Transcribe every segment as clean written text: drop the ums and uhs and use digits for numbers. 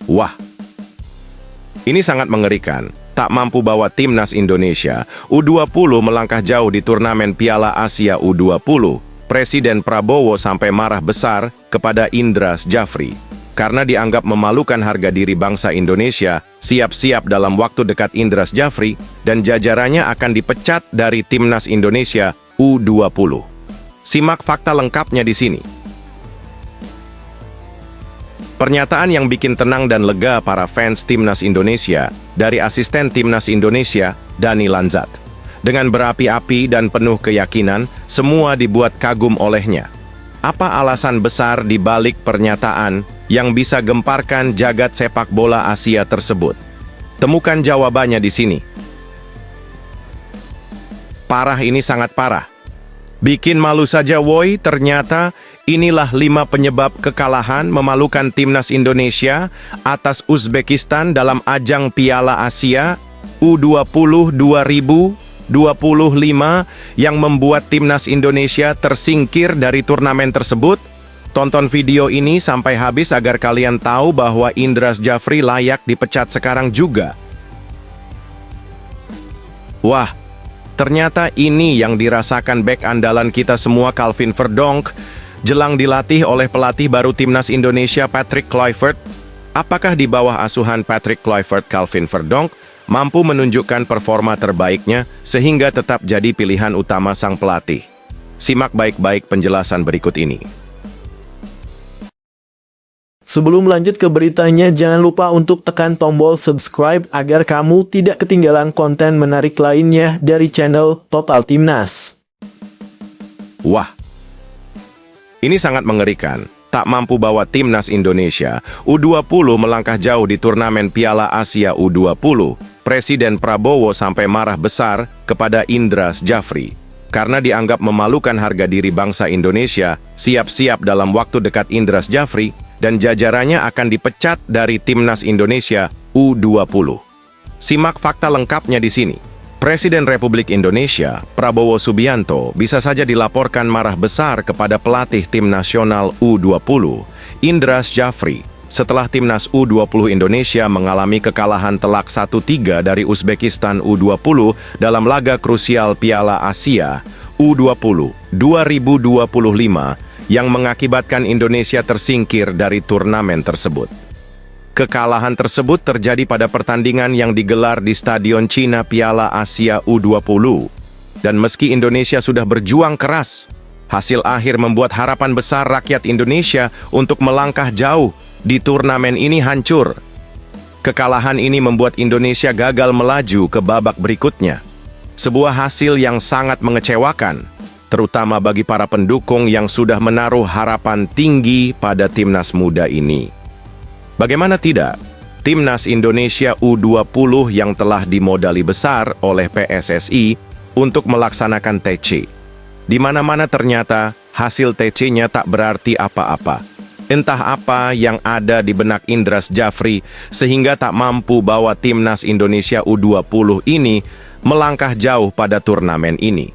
Wah, ini sangat mengerikan. Tak mampu bawa timnas Indonesia, U20 melangkah jauh di turnamen Piala Asia U20. Presiden Prabowo sampai marah besar kepada Indra Syafri. Karena dianggap memalukan harga diri bangsa Indonesia, siap-siap dalam waktu dekat Indra Syafri dan jajarannya akan dipecat dari timnas Indonesia U20. Simak fakta lengkapnya di sini. Pernyataan yang bikin tenang dan lega para fans timnas Indonesia dari asisten timnas Indonesia, Dani Lanzat. Dengan berapi-api dan penuh keyakinan, semua dibuat kagum olehnya. Apa alasan besar di balik pernyataan yang bisa gemparkan jagat sepak bola Asia tersebut? Temukan jawabannya di sini. Parah, ini sangat parah. Bikin malu saja woi, ternyata inilah 5 penyebab kekalahan memalukan timnas Indonesia atas Uzbekistan dalam ajang Piala Asia U20 2025 yang membuat timnas Indonesia tersingkir dari turnamen tersebut. Tonton video ini sampai habis agar kalian tahu bahwa Indra Syafri layak dipecat sekarang juga. Wah, ternyata ini yang dirasakan bek andalan kita semua, Calvin Verdonk, jelang dilatih oleh pelatih baru timnas Indonesia Patrick Kluivert. Apakah di bawah asuhan Patrick Kluivert, Calvin Verdonk mampu menunjukkan performa terbaiknya sehingga tetap jadi pilihan utama sang pelatih? Simak baik-baik penjelasan berikut ini. Sebelum lanjut ke beritanya, jangan lupa untuk tekan tombol subscribe agar kamu tidak ketinggalan konten menarik lainnya dari channel Total Timnas. Wah, ini sangat mengerikan. Tak mampu bawa timnas Indonesia, U20 melangkah jauh di turnamen Piala Asia U20. Presiden Prabowo sampai marah besar kepada Indra Syafri. Karena dianggap memalukan harga diri bangsa Indonesia, siap-siap dalam waktu dekat Indra Syafri dan jajarannya akan dipecat dari timnas Indonesia U20. Simak fakta lengkapnya di sini. Presiden Republik Indonesia, Prabowo Subianto, bisa saja dilaporkan marah besar kepada pelatih tim nasional U20, Indra Syafri, setelah timnas U20 Indonesia mengalami kekalahan telak 1-3 dari Uzbekistan U20 dalam laga krusial Piala Asia U20 2025 yang mengakibatkan Indonesia tersingkir dari turnamen tersebut. Kekalahan tersebut terjadi pada pertandingan yang digelar di Stadion Cina Piala Asia U20. Dan meski Indonesia sudah berjuang keras, hasil akhir membuat harapan besar rakyat Indonesia untuk melangkah jauh di turnamen ini hancur. Kekalahan ini membuat Indonesia gagal melaju ke babak berikutnya. Sebuah hasil yang sangat mengecewakan, terutama bagi para pendukung yang sudah menaruh harapan tinggi pada timnas muda ini. Bagaimana tidak, timnas Indonesia U20 yang telah dimodali besar oleh PSSI untuk melaksanakan TC. Di mana-mana ternyata hasil TC-nya tak berarti apa-apa. Entah apa yang ada di benak Indra Syafri sehingga tak mampu bawa timnas Indonesia U20 ini melangkah jauh pada turnamen ini.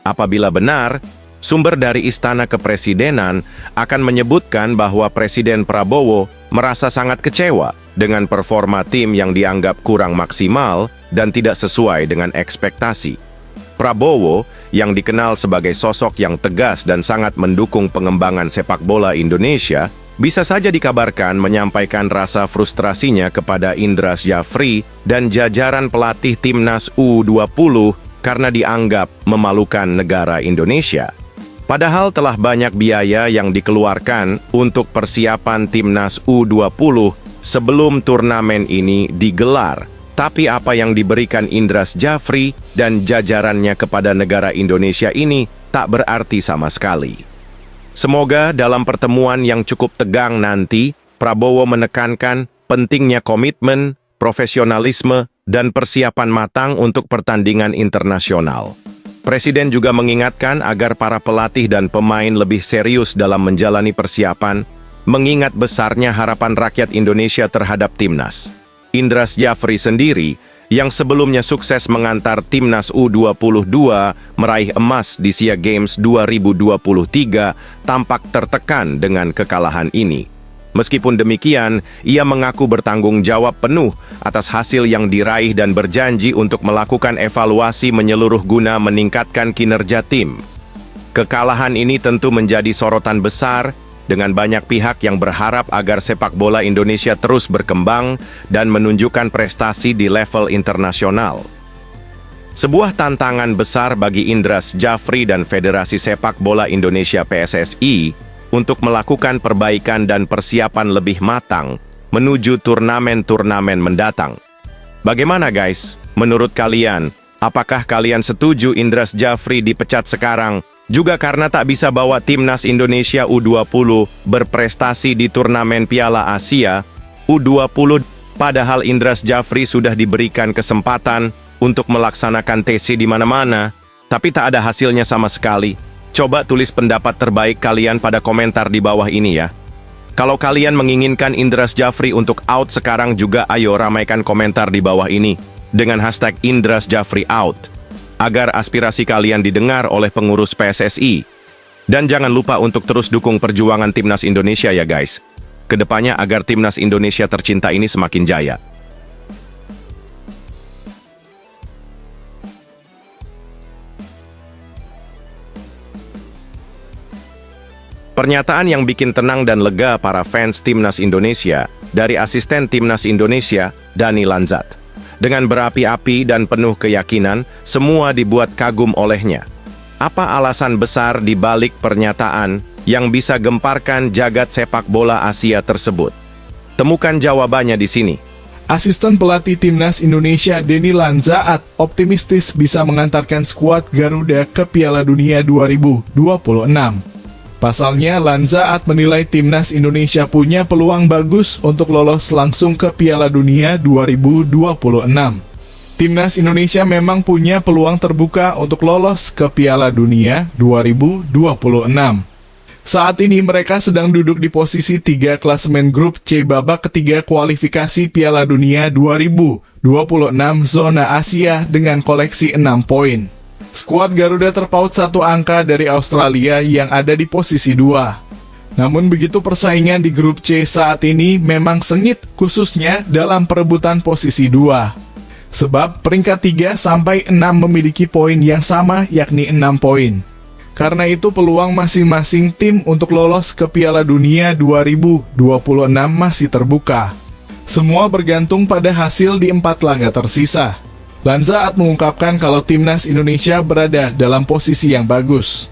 Apabila benar, sumber dari Istana Kepresidenan akan menyebutkan bahwa Presiden Prabowo merasa sangat kecewa dengan performa tim yang dianggap kurang maksimal dan tidak sesuai dengan ekspektasi. Prabowo, yang dikenal sebagai sosok yang tegas dan sangat mendukung pengembangan sepak bola Indonesia, bisa saja dikabarkan menyampaikan rasa frustrasinya kepada Indra Syafri dan jajaran pelatih timnas U20 karena dianggap memalukan negara Indonesia. Padahal telah banyak biaya yang dikeluarkan untuk persiapan timnas U20 sebelum turnamen ini digelar. Tapi apa yang diberikan Indra Syafri dan jajarannya kepada negara Indonesia ini tak berarti sama sekali. Semoga dalam pertemuan yang cukup tegang nanti, Prabowo menekankan pentingnya komitmen, profesionalisme, dan persiapan matang untuk pertandingan internasional. Presiden juga mengingatkan agar para pelatih dan pemain lebih serius dalam menjalani persiapan, mengingat besarnya harapan rakyat Indonesia terhadap timnas. Indra Syafri sendiri, yang sebelumnya sukses mengantar timnas U22 meraih emas di SEA Games 2023, tampak tertekan dengan kekalahan ini. Meskipun demikian, ia mengaku bertanggung jawab penuh atas hasil yang diraih dan berjanji untuk melakukan evaluasi menyeluruh guna meningkatkan kinerja tim. Kekalahan ini tentu menjadi sorotan besar dengan banyak pihak yang berharap agar sepak bola Indonesia terus berkembang dan menunjukkan prestasi di level internasional. Sebuah tantangan besar bagi Indras Jafri dan Federasi Sepak Bola Indonesia PSSI untuk melakukan perbaikan dan persiapan lebih matang menuju turnamen-turnamen mendatang. Bagaimana guys? Menurut kalian, apakah kalian setuju Indras Jafri dipecat sekarang juga karena tak bisa bawa timnas Indonesia U20 berprestasi di turnamen Piala Asia U20, padahal Indras Jafri sudah diberikan kesempatan untuk melaksanakan TC di mana-mana, tapi tak ada hasilnya sama sekali? Coba tulis pendapat terbaik kalian pada komentar di bawah ini ya. Kalau kalian menginginkan Indras Jafri untuk out sekarang juga, ayo ramaikan komentar di bawah ini dengan hashtag Indras Jafri out, agar aspirasi kalian didengar oleh pengurus PSSI. Dan jangan lupa untuk terus dukung perjuangan timnas Indonesia ya guys. Kedepannya agar timnas Indonesia tercinta ini semakin jaya. Pernyataan yang bikin tenang dan lega para fans timnas Indonesia dari asisten timnas Indonesia, Dani Lanzat. Dengan berapi-api dan penuh keyakinan, semua dibuat kagum olehnya. Apa alasan besar di balik pernyataan yang bisa gemparkan jagat sepak bola Asia tersebut? Temukan jawabannya di sini. Asisten pelatih timnas Indonesia Dani Lanzat optimistis bisa mengantarkan skuad Garuda ke Piala Dunia 2026. Pasalnya, Lanzat menilai timnas Indonesia punya peluang bagus untuk lolos langsung ke Piala Dunia 2026. Timnas Indonesia memang punya peluang terbuka untuk lolos ke Piala Dunia 2026. Saat ini mereka sedang duduk di posisi 3 klasemen grup C babak ketiga kualifikasi Piala Dunia 2026 zona Asia dengan koleksi 6 poin. Skuad Garuda terpaut 1 angka dari Australia yang ada di posisi 2. Namun begitu persaingan di grup C saat ini memang sengit, khususnya dalam perebutan posisi 2. Sebab peringkat 3 sampai 6 memiliki poin yang sama, yakni 6 poin. Karena itu peluang masing-masing tim untuk lolos ke Piala Dunia 2026 masih terbuka. Semua bergantung pada hasil di 4 laga tersisa. Lanzat mengungkapkan kalau timnas Indonesia berada dalam posisi yang bagus.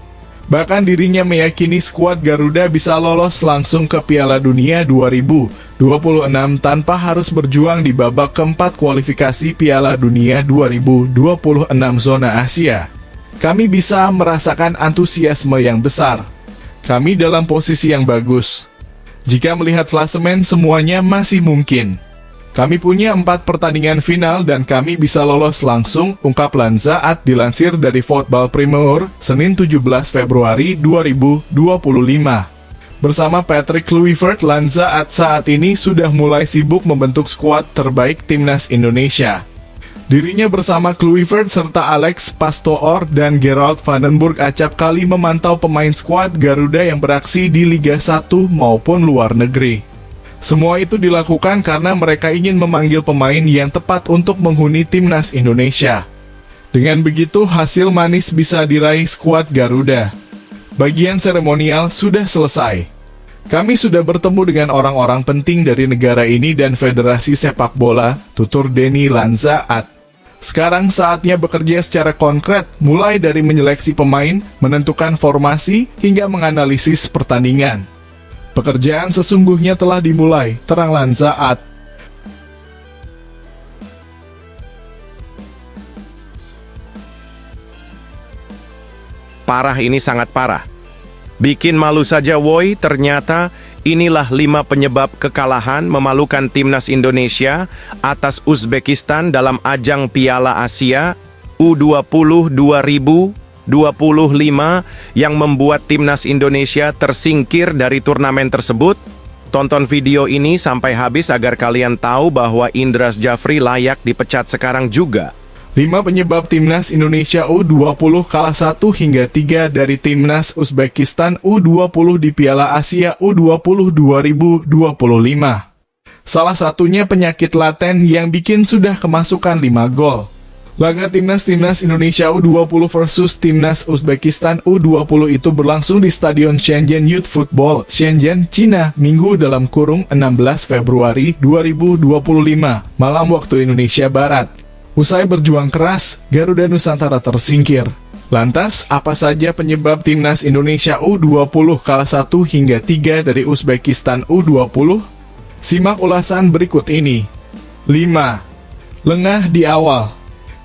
Bahkan dirinya meyakini skuad Garuda bisa lolos langsung ke Piala Dunia 2026 tanpa harus berjuang di babak keempat kualifikasi Piala Dunia 2026 zona Asia. Kami bisa merasakan antusiasme yang besar. Kami dalam posisi yang bagus. Jika melihat klasemen, semuanya masih mungkin. Kami punya 4 pertandingan final dan kami bisa lolos langsung, ungkap Lanzat dilansir dari Football Premier, Senin 17 Februari 2025. Bersama Patrick Kluivert, Lanzat saat ini sudah mulai sibuk membentuk skuad terbaik timnas Indonesia. Dirinya bersama Kluivert serta Alex Pastoor dan Gerald Vandenburg acap kali memantau pemain skuad Garuda yang beraksi di Liga 1 maupun luar negeri. Semua itu dilakukan karena mereka ingin memanggil pemain yang tepat untuk menghuni timnas Indonesia. Dengan begitu, hasil manis bisa diraih skuad Garuda. Bagian seremonial sudah selesai. Kami sudah bertemu dengan orang-orang penting dari negara ini dan Federasi Sepak Bola, tutur Dani Lanzat. Sekarang saatnya bekerja secara konkret, mulai dari menyeleksi pemain, menentukan formasi, hingga menganalisis pertandingan. Pekerjaan sesungguhnya telah dimulai, terang Lanzat. Parah, ini sangat parah. Bikin malu saja woi, ternyata inilah 5 penyebab kekalahan memalukan timnas Indonesia atas Uzbekistan dalam ajang Piala Asia U20 2025 yang membuat timnas Indonesia tersingkir dari turnamen tersebut. Tonton video ini sampai habis agar kalian tahu bahwa Indras Jafri layak dipecat sekarang juga. 5 penyebab Timnas Indonesia U20 kalah 1 hingga 3 dari Timnas Uzbekistan U20 di Piala Asia U20 2025. Salah satunya penyakit laten yang bikin sudah kemasukan 5 gol. Laga Timnas Indonesia U20 versus Timnas Uzbekistan U20 itu berlangsung di Stadion Shenzhen Youth Football, Shenzhen, Cina, Minggu dalam kurung 16 Februari 2025, malam waktu Indonesia Barat. Usai berjuang keras, Garuda Nusantara tersingkir. Lantas, apa saja penyebab Timnas Indonesia U20 kalah 1 hingga 3 dari Uzbekistan U20? Simak ulasan berikut ini. 5. Lengah di awal.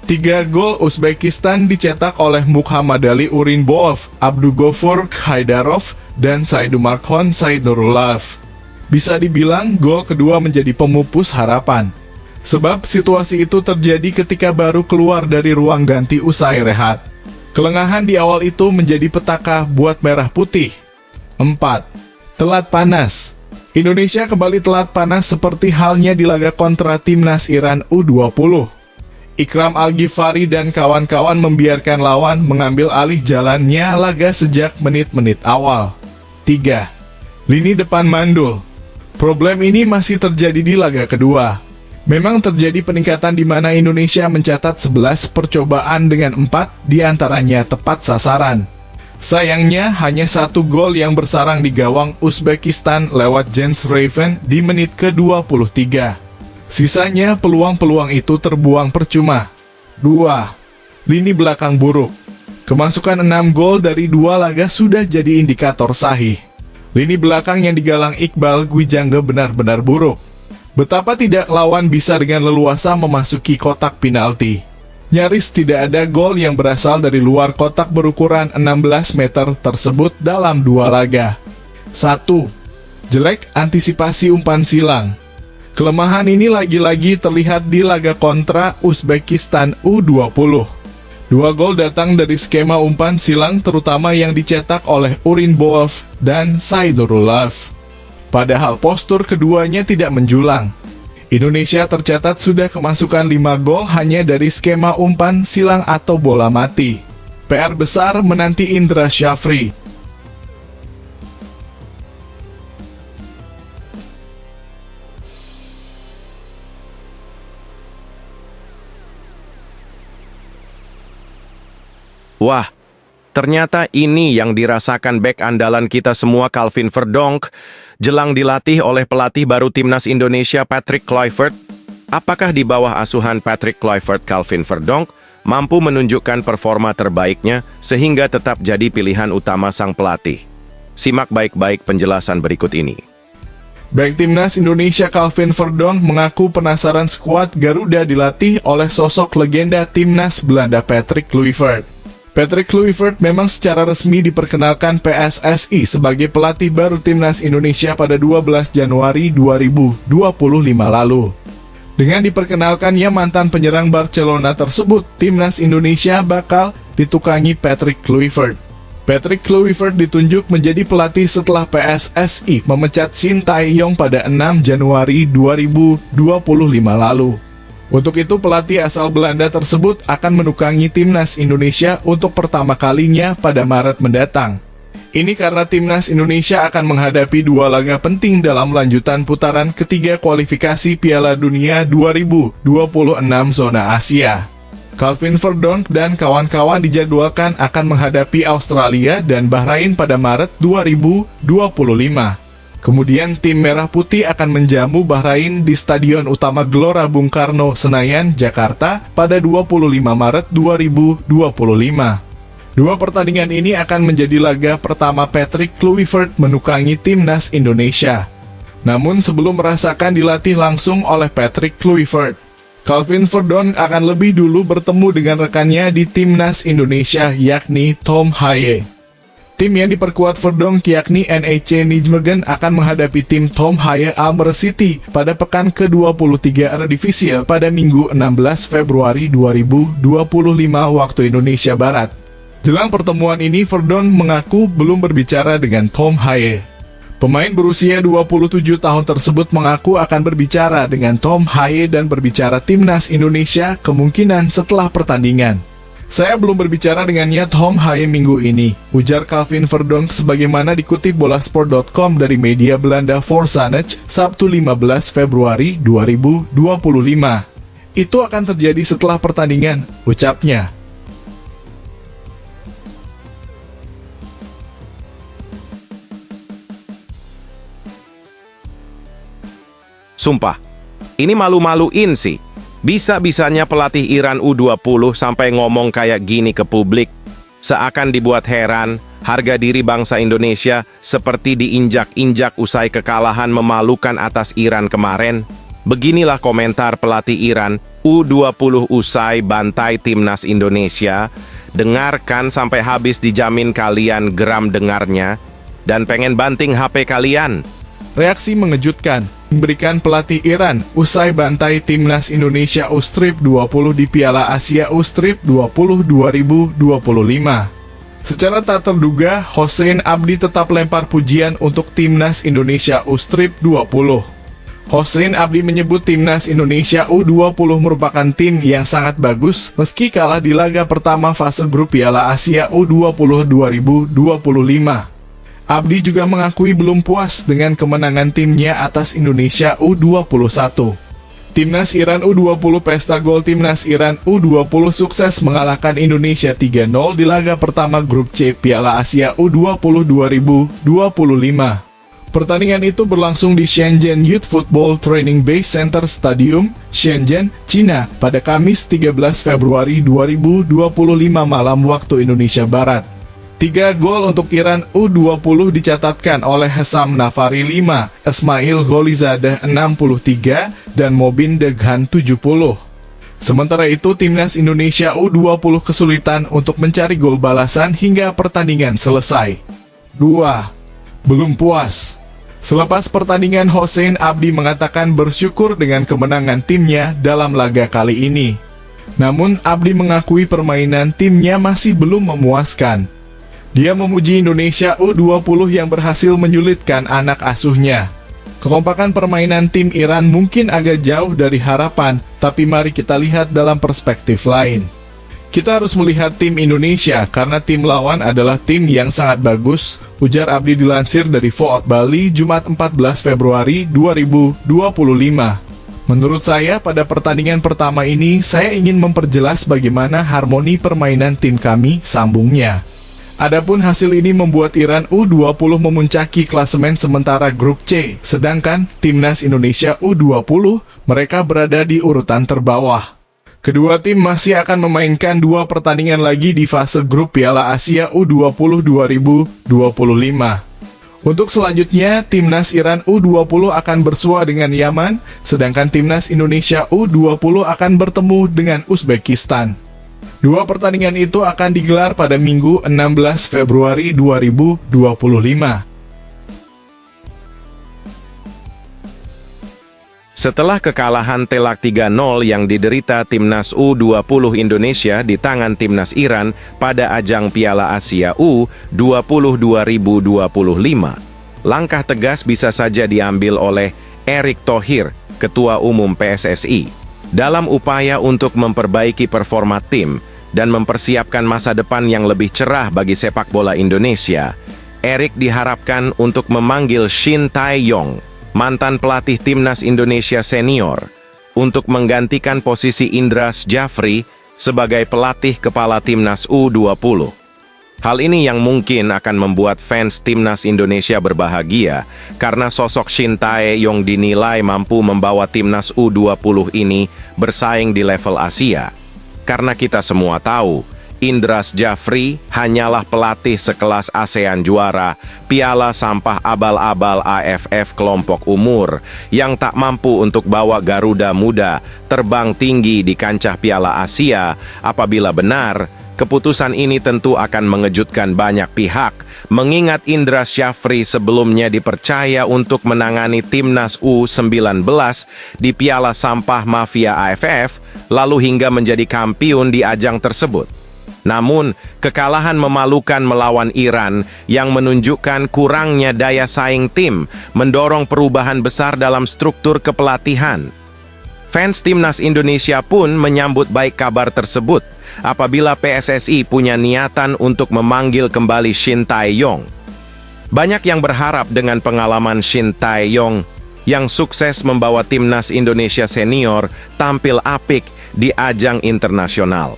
3 gol Uzbekistan dicetak oleh Muhammad Ali Urinboev, Abdugofur Khaidarov, dan Saidumarkhon Saidurulov. Bisa dibilang gol kedua menjadi pemupus harapan. Sebab situasi itu terjadi ketika baru keluar dari ruang ganti usai rehat. Kelengahan di awal itu menjadi petaka buat Merah Putih. 4. Telat panas. Indonesia kembali telat panas seperti halnya di laga kontra Timnas Iran U20. Ikram Al-Ghifari dan kawan-kawan membiarkan lawan mengambil alih jalannya laga sejak menit-menit awal. 3. Lini depan mandul. Problem ini masih terjadi di laga kedua. Memang terjadi peningkatan di mana Indonesia mencatat 11 percobaan dengan 4 diantaranya tepat sasaran. Sayangnya hanya 1 gol yang bersarang di gawang Uzbekistan lewat Jens Raven di menit ke-23. Sisanya peluang-peluang itu terbuang percuma. 2. Lini belakang buruk. Kemasukan 6 gol dari 2 laga sudah jadi indikator sahih. Lini belakang yang digalang Iqbal Gwijangge benar-benar buruk. Betapa tidak lawan bisa dengan leluasa memasuki kotak penalti. Nyaris tidak ada gol yang berasal dari luar kotak berukuran 16 meter tersebut dalam 2 laga. 1. Jelek antisipasi umpan silang. Kelemahan ini lagi-lagi terlihat di laga kontra Uzbekistan U20. 2 gol datang dari skema umpan silang terutama yang dicetak oleh Urinboev dan Saidurulov. Padahal postur keduanya tidak menjulang. Indonesia tercatat sudah kemasukan 5 gol hanya dari skema umpan silang atau bola mati. PR besar menanti Indra Syafri. Wah, ternyata ini yang dirasakan bek andalan kita semua Calvin Verdonk jelang dilatih oleh pelatih baru Timnas Indonesia Patrick Kluivert. Apakah di bawah asuhan Patrick Kluivert Calvin Verdonk mampu menunjukkan performa terbaiknya sehingga tetap jadi pilihan utama sang pelatih? Simak baik-baik penjelasan berikut ini. Bek Timnas Indonesia Calvin Verdonk mengaku penasaran skuad Garuda dilatih oleh sosok legenda Timnas Belanda Patrick Kluivert. Patrick Kluivert memang secara resmi diperkenalkan PSSI sebagai pelatih baru Timnas Indonesia pada 12 Januari 2025 lalu. Dengan diperkenalkannya mantan penyerang Barcelona tersebut, Timnas Indonesia bakal ditukangi Patrick Kluivert. Patrick Kluivert ditunjuk menjadi pelatih setelah PSSI memecat Shin Tae-yong pada 6 Januari 2025 lalu. Untuk itu, pelatih asal Belanda tersebut akan menukangi Timnas Indonesia untuk pertama kalinya pada Maret mendatang. Ini karena Timnas Indonesia akan menghadapi 2 laga penting dalam lanjutan putaran ketiga kualifikasi Piala Dunia 2026 zona Asia. Calvin Verdonk dan kawan-kawan dijadwalkan akan menghadapi Australia dan Bahrain pada Maret 2025. Kemudian tim Merah Putih akan menjamu Bahrain di Stadion Utama Gelora Bung Karno, Senayan, Jakarta pada 25 Maret 2025. 2 pertandingan ini akan menjadi laga pertama Patrick Kluivert menukangi Timnas Indonesia. Namun sebelum merasakan dilatih langsung oleh Patrick Kluivert, Calvin Verdonk akan lebih dulu bertemu dengan rekannya di Timnas Indonesia yakni Tom Haye. Tim yang diperkuat Verdonk yakni NEC Nijmegen akan menghadapi tim Tom Haye Almere City pada pekan ke-23 Eredivisie pada Minggu 16 Februari 2025 waktu Indonesia Barat. Jelang pertemuan ini, Verdonk mengaku belum berbicara dengan Tom Haye. Pemain berusia 27 tahun tersebut mengaku akan berbicara dengan Tom Haye dan berbicara timnas Indonesia kemungkinan setelah pertandingan. Saya belum berbicara dengannya Tom Haye minggu ini, ujar Calvin Verdonk sebagaimana dikutip bolasport.com dari media Belanda Forzanet, Sabtu 15 Februari 2025. Itu akan terjadi setelah pertandingan, ucapnya. Sumpah, ini malu-maluin sih. Bisa-bisanya pelatih Iran U20 sampai ngomong kayak gini ke publik. Seakan dibuat heran, harga diri bangsa Indonesia seperti diinjak-injak usai kekalahan memalukan atas Iran kemarin. Beginilah komentar pelatih Iran U20 usai bantai timnas Indonesia. Dengarkan sampai habis, dijamin kalian geram dengarnya dan pengen banting HP kalian. Reaksi mengejutkan diberikan pelatih Iran usai bantai timnas Indonesia U-Strip 20 di Piala Asia U-Strip 20 2025. Secara tak terduga, Hossein Abdi tetap lempar pujian untuk timnas Indonesia U-Strip 20. Hossein Abdi menyebut timnas Indonesia U20 merupakan tim yang sangat bagus meski kalah di laga pertama fase grup Piala Asia U20 2025. Abdi juga mengakui belum puas dengan kemenangan timnya atas Indonesia U21. Timnas Iran U20 Pesta Gol Timnas Iran U20 sukses mengalahkan Indonesia 3-0 di laga pertama grup C Piala Asia U20 2025. Pertandingan itu berlangsung di Shenzhen Youth Football Training Base Center Stadium, Shenzhen, China, pada Kamis 13 Februari 2025 malam waktu Indonesia Barat. 3 gol untuk Iran U20 dicatatkan oleh Hesam Nafari 5, Ismail Golizadah 63, dan Mobin Deghan 70. Sementara itu, timnas Indonesia U20 kesulitan untuk mencari gol balasan hingga pertandingan selesai. 2. Belum puas. Selepas pertandingan, Hossein Abdi mengatakan bersyukur dengan kemenangan timnya dalam laga kali ini. Namun, Abdi mengakui permainan timnya masih belum memuaskan. Dia memuji Indonesia U20 yang berhasil menyulitkan anak asuhnya. Kekompakan permainan tim Iran mungkin agak jauh dari harapan, tapi mari kita lihat dalam perspektif lain. Kita harus melihat tim Indonesia karena tim lawan adalah tim yang sangat bagus, ujar Abdi dilansir dari Voot Bali Jumat 14 Februari 2025. Menurut saya, pada pertandingan pertama ini, saya ingin memperjelas bagaimana harmoni permainan tim kami, sambungnya. Adapun hasil ini membuat Iran U20 memuncaki klasemen sementara grup C, sedangkan timnas Indonesia U20 mereka berada di urutan terbawah. Kedua tim masih akan memainkan 2 pertandingan lagi di fase grup Piala Asia U20 2025. Untuk selanjutnya, timnas Iran U20 akan bersua dengan Yaman, sedangkan timnas Indonesia U20 akan bertemu dengan Uzbekistan. 2 pertandingan itu akan digelar pada Minggu 16 Februari 2025. Setelah kekalahan telak 3-0 yang diderita timnas U20 Indonesia di tangan timnas Iran pada ajang Piala Asia U20 2025, langkah tegas bisa saja diambil oleh Erick Thohir, Ketua Umum PSSI. Dalam upaya untuk memperbaiki performa tim dan mempersiapkan masa depan yang lebih cerah bagi sepak bola Indonesia, Erick diharapkan untuk memanggil Shin Tae-yong, mantan pelatih timnas Indonesia senior, untuk menggantikan posisi Indra Syafri sebagai pelatih kepala timnas U20. Hal ini yang mungkin akan membuat fans timnas Indonesia berbahagia karena sosok Shin Tae-yong dinilai mampu membawa timnas U20 ini bersaing di level Asia. Karena kita semua tahu, Indra Syafri hanyalah pelatih sekelas ASEAN juara Piala Sampah Abal-Abal AFF kelompok umur yang tak mampu untuk bawa Garuda Muda terbang tinggi di kancah Piala Asia. Apabila benar, keputusan ini tentu akan mengejutkan banyak pihak, mengingat Indra Syafri sebelumnya dipercaya untuk menangani timnas U19 di Piala Sampah Mafia AFF, lalu hingga menjadi kampiun di ajang tersebut. Namun, kekalahan memalukan melawan Iran yang menunjukkan kurangnya daya saing tim mendorong perubahan besar dalam struktur kepelatihan. Fans timnas Indonesia pun menyambut baik kabar tersebut apabila PSSI punya niatan untuk memanggil kembali Shin Tae-yong. Banyak yang berharap dengan pengalaman Shin Tae-yong yang sukses membawa timnas Indonesia senior tampil apik di ajang internasional.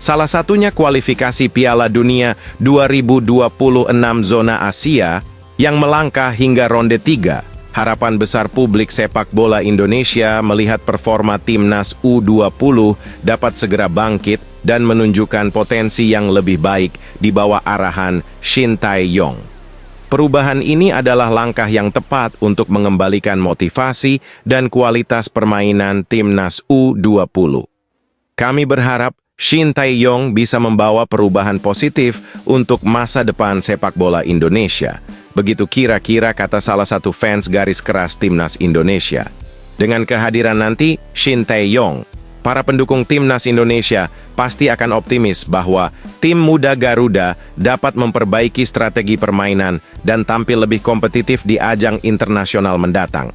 Salah satunya kualifikasi Piala Dunia 2026 zona Asia yang melangkah hingga ronde 3. Harapan besar publik sepak bola Indonesia melihat performa timnas U20 dapat segera bangkit dan menunjukkan potensi yang lebih baik di bawah arahan Shin Tae-yong. Perubahan ini adalah langkah yang tepat untuk mengembalikan motivasi dan kualitas permainan timnas U20. Kami berharap Shin Tae-yong bisa membawa perubahan positif untuk masa depan sepak bola Indonesia. Begitu kira-kira kata salah satu fans garis keras timnas Indonesia. Dengan kehadiran nanti Shin Tae-yong, para pendukung timnas Indonesia pasti akan optimis bahwa tim muda Garuda dapat memperbaiki strategi permainan dan tampil lebih kompetitif di ajang internasional mendatang.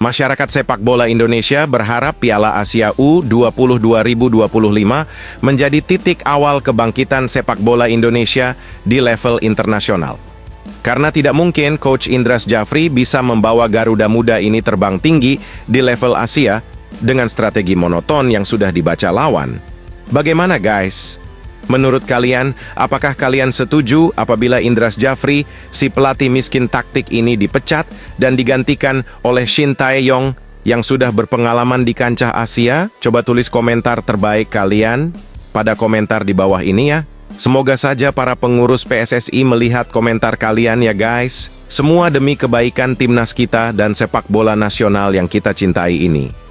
Masyarakat sepak bola Indonesia berharap Piala Asia U20 2025 menjadi titik awal kebangkitan sepak bola Indonesia di level internasional. Karena tidak mungkin Coach Indras Jafri bisa membawa Garuda Muda ini terbang tinggi di level Asia dengan strategi monoton yang sudah dibaca lawan. Bagaimana guys? Menurut kalian, apakah kalian setuju apabila Indras Jafri, si pelatih miskin taktik ini dipecat dan digantikan oleh Shin Tae-yong yang sudah berpengalaman di kancah Asia? Coba tulis komentar terbaik kalian pada komentar di bawah ini ya. Semoga saja para pengurus PSSI melihat komentar kalian ya guys. Semua demi kebaikan timnas kita dan sepak bola nasional yang kita cintai ini.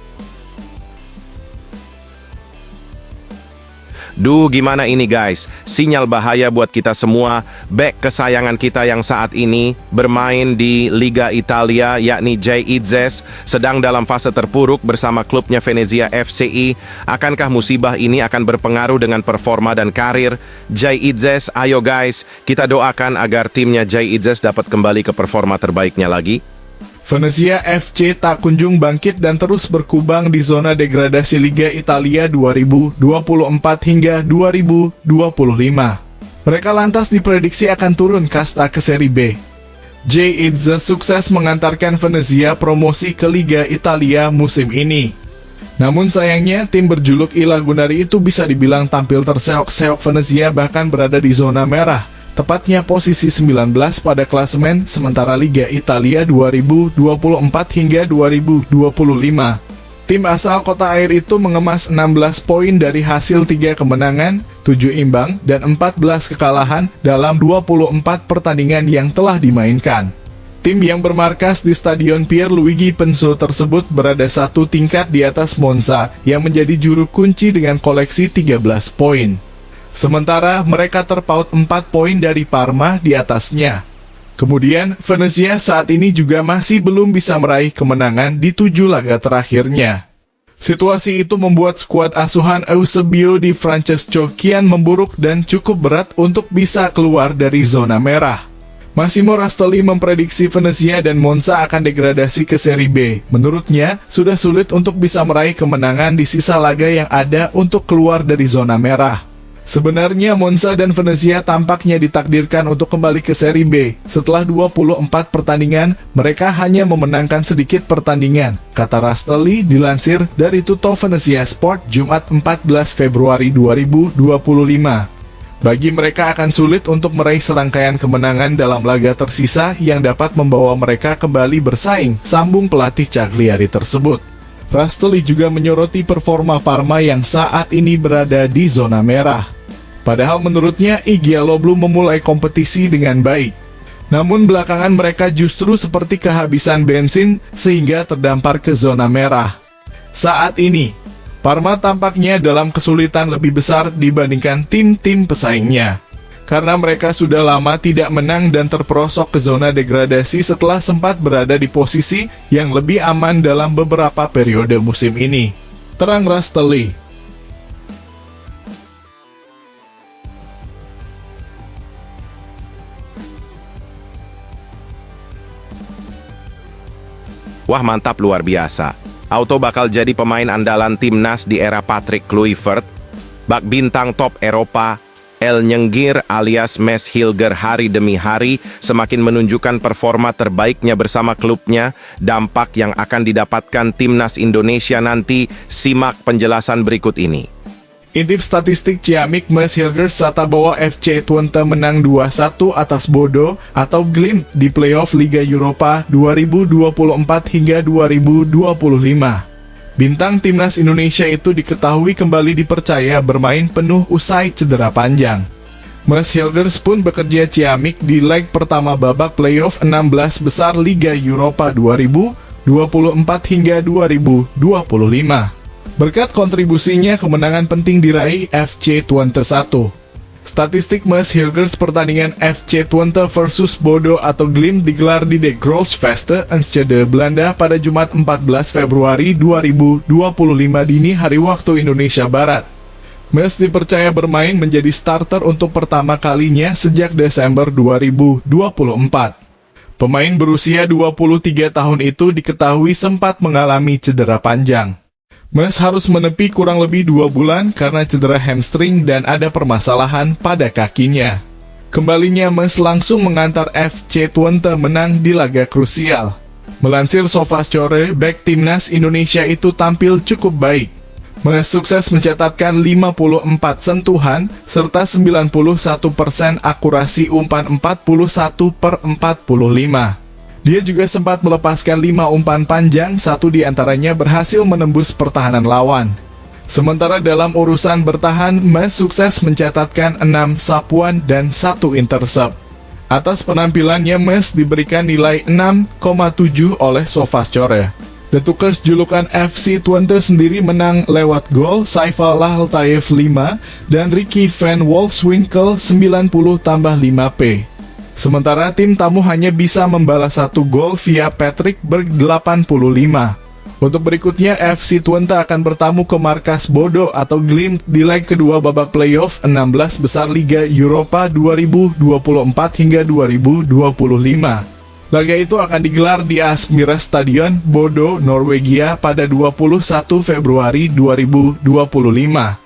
Duh, gimana ini guys? Sinyal bahaya buat kita semua. Bek kesayangan kita yang saat ini bermain di Liga Italia, yakni Jay Idzes, sedang dalam fase terpuruk bersama klubnya Venezia FCI. Akankah musibah ini akan berpengaruh dengan performa dan karir Jay Idzes? Ayo guys, kita doakan agar timnya Jay Idzes dapat kembali ke performa terbaiknya lagi. Venezia FC tak kunjung bangkit dan terus berkubang di zona degradasi Liga Italia 2024 hingga 2025. Mereka lantas diprediksi akan turun kasta ke Serie B. Jay Idzes sukses mengantarkan Venezia promosi ke Liga Italia musim ini. Namun sayangnya, tim berjuluk I Lagunari itu bisa dibilang tampil terseok-seok. Venezia bahkan berada di zona merah, tepatnya posisi 19 pada klasemen sementara Liga Italia 2024 hingga 2025. Tim asal kota air itu mengemas 16 poin dari hasil 3 kemenangan, 7 imbang, dan 14 kekalahan dalam 24 pertandingan yang telah dimainkan. Tim yang bermarkas di Stadion Pierluigi Penso tersebut berada satu tingkat di atas Monza yang menjadi juru kunci dengan koleksi 13 poin. Sementara mereka terpaut 4 poin dari Parma di atasnya. Kemudian, Venezia saat ini juga masih belum bisa meraih kemenangan di 7 laga terakhirnya. Situasi itu membuat skuad asuhan Eusebio Di Francesco kian memburuk dan cukup berat untuk bisa keluar dari zona merah. Massimo Rastelli memprediksi Venezia dan Monza akan degradasi ke Serie B. Menurutnya, sudah sulit untuk bisa meraih kemenangan di sisa laga yang ada untuk keluar dari zona merah. Sebenarnya Monza dan Venezia tampaknya ditakdirkan untuk kembali ke Serie B. Setelah 24 pertandingan, mereka hanya memenangkan sedikit pertandingan, kata Rastelli dilansir dari Tutto Venezia Sport Jumat 14 Februari 2025. Bagi mereka akan sulit untuk meraih serangkaian kemenangan dalam laga tersisa yang dapat membawa mereka kembali bersaing, sambung pelatih Cagliari tersebut. Rastelli juga menyoroti performa Parma yang saat ini berada di zona merah. Padahal menurutnya Igialo belum memulai kompetisi dengan baik. Namun belakangan mereka justru seperti kehabisan bensin sehingga terdampar ke zona merah. Saat ini, Parma tampaknya dalam kesulitan lebih besar dibandingkan tim-tim pesaingnya. Karena mereka sudah lama tidak menang dan terperosok ke zona degradasi setelah sempat berada di posisi yang lebih aman dalam beberapa periode musim ini. Terang Rastelli. Wah mantap luar biasa. Auto bakal jadi pemain andalan timnas di era Patrick Kluivert, bak bintang top Eropa, El Nyenggir alias Mes Hilger hari demi hari semakin menunjukkan performa terbaiknya bersama klubnya, dampak yang akan didapatkan timnas Indonesia nanti, simak penjelasan berikut ini. Intip statistik Ciamik, Mes Hilger serta bawa FC Twente menang 2-1 atas Bodo atau Glimt di playoff Liga Eropa 2024 hingga 2025. Bintang timnas Indonesia itu diketahui kembali dipercaya bermain penuh usai cedera panjang. Mes Hilger pun bekerja Ciamik di leg pertama babak playoff 16 besar Liga Eropa 2024 hingga 2025. Berkat kontribusinya kemenangan penting diraih FC Twente 1. Statistik Mes Hilger pertandingan FC Twente versus Bodo atau Glimt digelar di De Grolsvesten Enschede, Belanda pada Jumat 14 Februari 2025 dini hari waktu Indonesia Barat. Mes dipercaya bermain menjadi starter untuk pertama kalinya sejak Desember 2024. Pemain berusia 23 tahun itu diketahui sempat mengalami cedera panjang. Mes harus menepi kurang lebih 2 bulan karena cedera hamstring dan ada permasalahan pada kakinya. Kembalinya Mes langsung mengantar FC Twente menang di laga krusial. Melansir SofaScore, bek timnas Indonesia itu tampil cukup baik. Mes sukses mencatatkan 54 sentuhan serta 91% akurasi umpan 41/45. Dia juga sempat melepaskan 5 umpan panjang, 1 diantaranya berhasil menembus pertahanan lawan. Sementara dalam urusan bertahan, Mes sukses mencatatkan 6 sapuan dan 1 intercept. Atas penampilannya, Mes diberikan nilai 6,7 oleh SofaScore. The Tukers julukan FC Twente sendiri menang lewat gol Saifullah Altayef 5 dan Ricky van Wolfswinkel 90+5p. Sementara tim tamu hanya bisa membalas 1 gol via Patrick Berg 85. Untuk berikutnya, FC Twente akan bertamu ke markas Bodo atau Glimt di leg kedua babak playoff 16 besar Liga Eropa 2024 hingga 2025. Laga itu akan digelar di Aspmyra Stadion, Bodo, Norwegia pada 21 Februari 2025.